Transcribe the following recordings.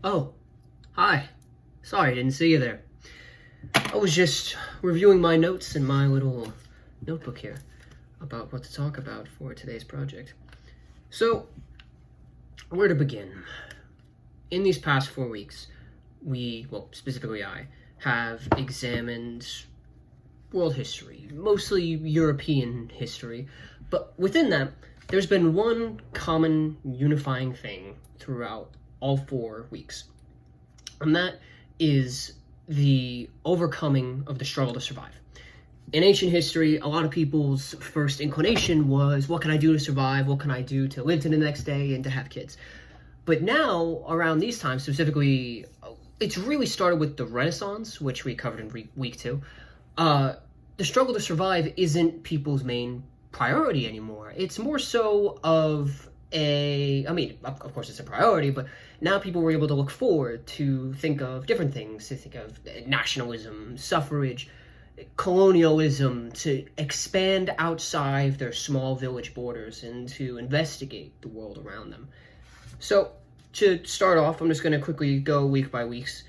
Oh, hi. Sorry, I didn't see you there. I was just reviewing my notes in my little notebook here about what to talk about for today's project. So, where to begin? In these past 4 weeks, specifically I, have examined world history, mostly European history, but within that, there's been one common unifying thing throughout all 4 weeks, and that is the overcoming of the struggle to survive. In ancient history, a lot of people's first inclination was, what can I do to survive? What can I do to live to the next day and to have kids? But now, around these times, specifically, it's really started with the Renaissance, which we covered in week 2. The struggle to survive isn't people's main priority anymore. It's more so of of course it's a priority, but now people were able to look forward to think of different things, to think of nationalism, suffrage, colonialism, to expand outside their small village borders and to investigate the world around them. So to start off, I'm just going to quickly go week by weeks.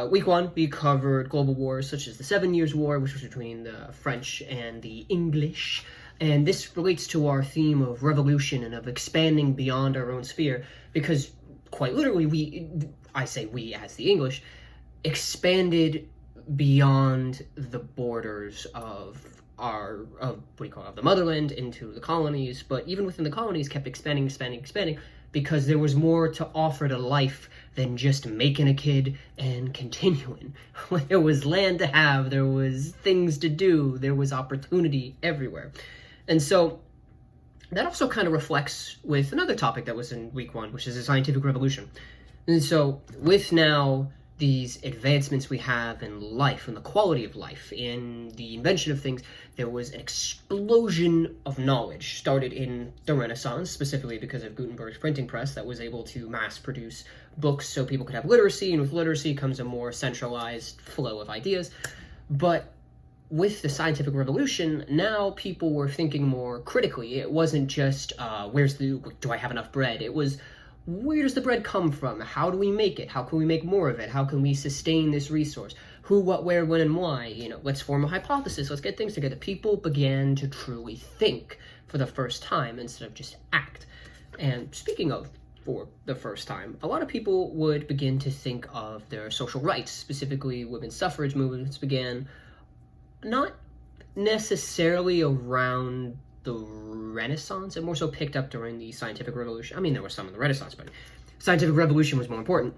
Week 1, we covered global wars such as the 7 Years' War, which was between the French and the English. And this relates to our theme of revolution and of expanding beyond our own sphere, because quite literally, I say we as the English, expanded beyond the borders of the motherland into the colonies, but even within the colonies kept expanding, because there was more to offer to life than just making a kid and continuing. There was land to have, there was things to do, there was opportunity everywhere. And so that also kind of reflects with another topic that was in week 1, which is the scientific revolution. And so with now these advancements we have in life and the quality of life, in the invention of things, there was an explosion of knowledge started in the Renaissance, specifically because of Gutenberg's printing press that was able to mass produce books so people could have literacy, and with literacy comes a more centralized flow of ideas. But with the scientific revolution, now people were thinking more critically. It wasn't just, do I have enough bread? It was, where does the bread come from? How do we make it? How can we make more of it? How can we sustain this resource? Who, what, where, when, and why? Let's form a hypothesis. Let's get things together. People began to truly think for the first time instead of just act. And speaking of for the first time, a lot of people would begin to think of their social rights, specifically women's suffrage movements began not necessarily around the Renaissance. It more so picked up during the scientific revolution. There was some in the Renaissance, but scientific revolution was more important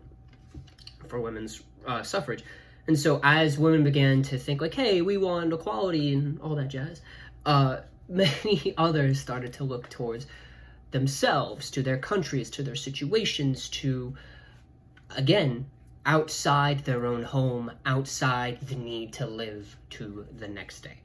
for women's suffrage. And so as women began to think like, hey, we want equality and all that jazz, many others started to look towards themselves, to their countries, to their situations, to, again, outside their own home, outside the need to live to the next day.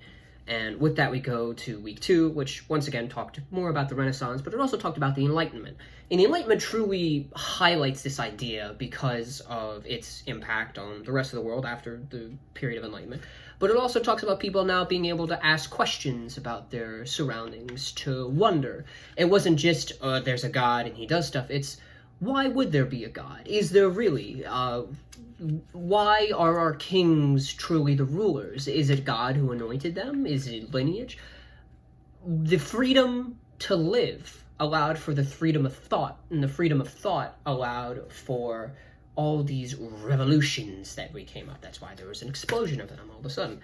And with that, we go to week 2, which once again talked more about the Renaissance, but it also talked about the Enlightenment. And the Enlightenment truly highlights this idea because of its impact on the rest of the world after the period of Enlightenment. But it also talks about people now being able to ask questions about their surroundings, to wonder. It wasn't just, there's a God and he does stuff. It's, why would there be a God? Is there really? Why are our kings truly the rulers? Is it God who anointed them? Is it lineage? The freedom to live allowed for the freedom of thought, and the freedom of thought allowed for all these revolutions that we came up. That's why there was an explosion of them all of a sudden.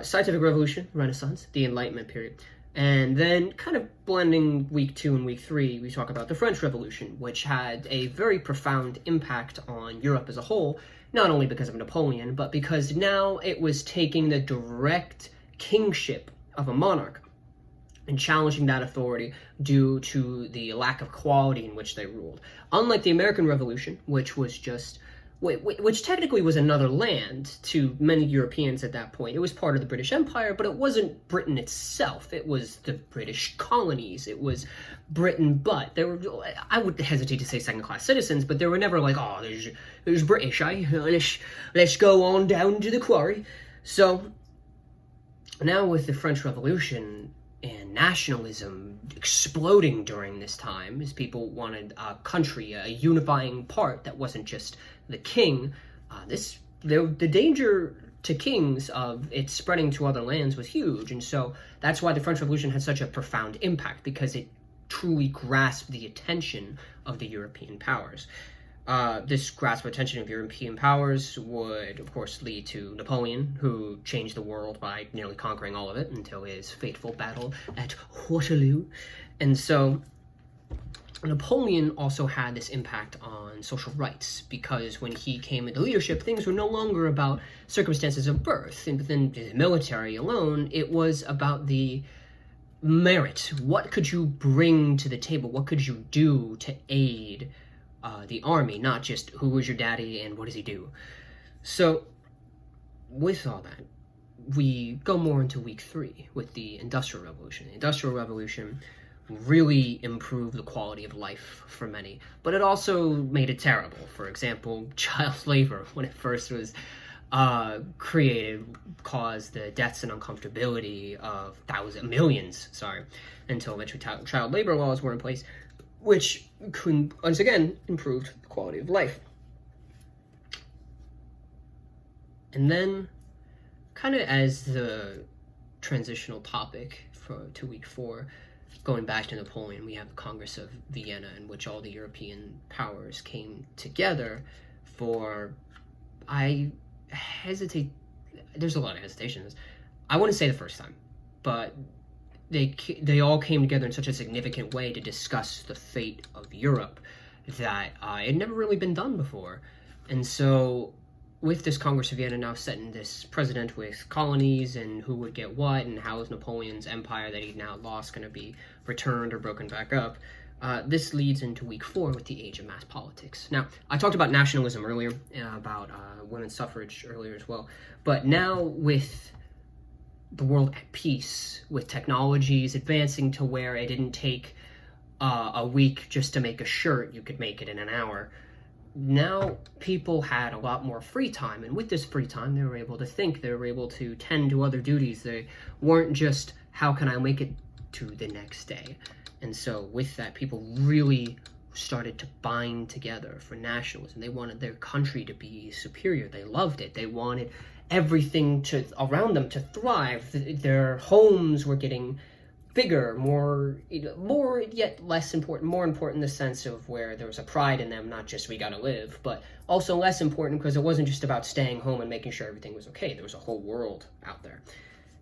Scientific revolution, Renaissance, the Enlightenment period. And then kind of blending week 2 and week 3, we talk about the French Revolution, which had a very profound impact on Europe as a whole, not only because of Napoleon, but because now it was taking the direct kingship of a monarch and challenging that authority due to the lack of quality in which they ruled. Unlike the American Revolution, which was just which technically was another land to many Europeans at that point. It was part of the British Empire, but it wasn't Britain itself. It was the British colonies. It was Britain, but there were, I would hesitate to say second-class citizens, but they were never like, oh, there's British, let's go on down to the quarry. So now with the French Revolution, and nationalism exploding during this time, as people wanted a country, a unifying part that wasn't just the king. The danger to kings of it spreading to other lands was huge, and so that's why the French Revolution had such a profound impact, because it truly grasped the attention of the European powers. This grasp of attention of European powers would, of course, lead to Napoleon, who changed the world by nearly conquering all of it until his fateful battle at Waterloo. And so Napoleon also had this impact on social rights, because when he came into leadership, things were no longer about circumstances of birth and within the military alone. It was about the merit. What could you bring to the table? What could you do to aid the army, not just who was your daddy and what does he do. So with all that, we go more into week 3 with the Industrial Revolution. The Industrial Revolution really improved the quality of life for many, but it also made it terrible. For example, child labor, when it first was created, caused the deaths and uncomfortability of millions, until eventually child labor laws were in place, which once again improved the quality of life. And then, kind of as the transitional topic to week 4, going back to Napoleon, we have the Congress of Vienna, in which all the European powers came together for, I hesitate, there's a lot of hesitations. I wouldn't say the first time, but they all came together in such a significant way to discuss the fate of Europe that it had never really been done before. And so with this Congress of Vienna now setting this precedent with colonies and who would get what, and how is Napoleon's empire that he'd now lost going to be returned or broken back up, this leads into week 4 with the age of mass politics. Now, I talked about nationalism earlier, about women's suffrage earlier as well, but now with the world at peace, with technologies advancing to where it didn't take a week just to make a shirt, you could make it in an hour. Now people had a lot more free time, and with this free time they were able to think, they were able to tend to other duties. They weren't just, how can I make it to the next day? And so with that, people really started to bind together for nationalism. They wanted their country to be superior. They loved it. They wanted everything around them to thrive. Their homes were getting bigger, more yet less important, more important in the sense of where there was a pride in them, not just we gotta live, but also less important because it wasn't just about staying home and making sure everything was okay. There was a whole world out there.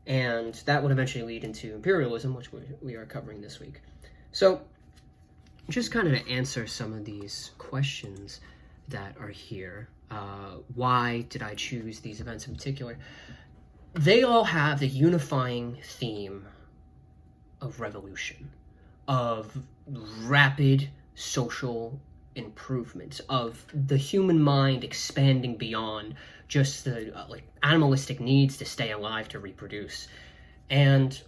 And that would eventually lead into imperialism, which we are covering this week. So just kind of to answer some of these questions that are here, why did I choose these events in particular? They all have the unifying theme of revolution, of rapid social improvement, of the human mind expanding beyond just the animalistic needs to stay alive, to reproduce. And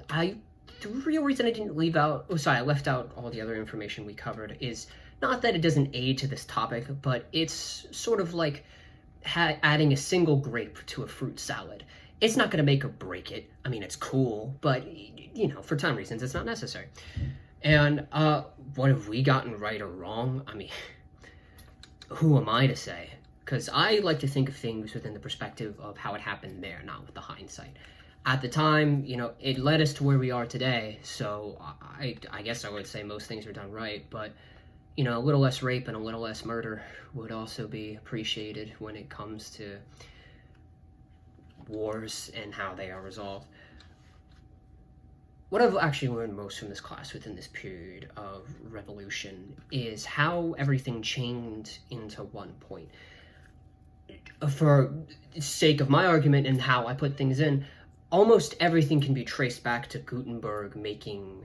the real reason I left out all the other information we covered is not that it doesn't aid to this topic, but it's sort of like adding a single grape to a fruit salad. It's not going to make or break it. I mean, it's cool, but, for time reasons, it's not necessary. And what have we gotten right or wrong? I mean, who am I to say? Because I like to think of things within the perspective of how it happened there, not with the hindsight. At the time, it led us to where we are today, so I guess I would say most things are done right, but, a little less rape and a little less murder would also be appreciated when it comes to wars and how they are resolved. What I've actually learned most from this class within this period of revolution is how everything chained into one point. For the sake of my argument and how I put things in, almost everything can be traced back to Gutenberg making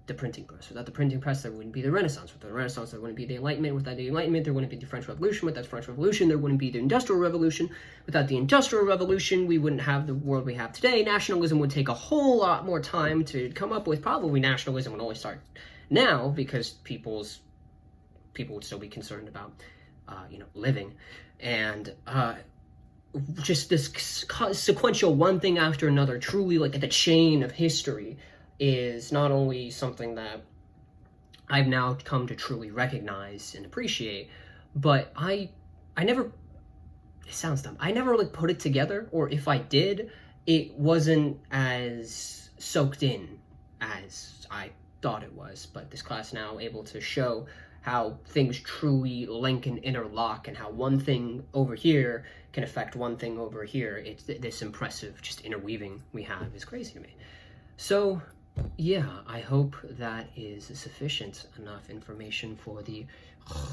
the printing press. Without the printing press, there wouldn't be the Renaissance. Without the Renaissance, there wouldn't be the Enlightenment. Without the Enlightenment, there wouldn't be the French Revolution. Without the French Revolution, there wouldn't be the Industrial Revolution. Without the Industrial Revolution, we wouldn't have the world we have today. Nationalism would take a whole lot more time to come up with. Probably nationalism would only start now because people would still be concerned about, living. And just this sequential one thing after another, truly like the chain of history, is not only something that I've now come to truly recognize and appreciate, but I never, it sounds dumb, I never like put it together, or if I did, it wasn't as soaked in as I thought it was. But this class now able to show how things truly link and interlock, and how one thing over here can affect one thing over here. It's this impressive just interweaving we have is crazy to me. So yeah, I hope that is sufficient enough information for the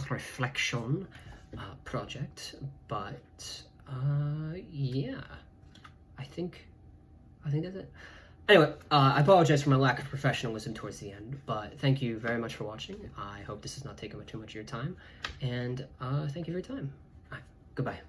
reflection project. But yeah, I think that's it. Anyway, I apologize for my lack of professionalism towards the end, but thank you very much for watching. I hope this has not taken too much of your time, and thank you for your time. All right, goodbye.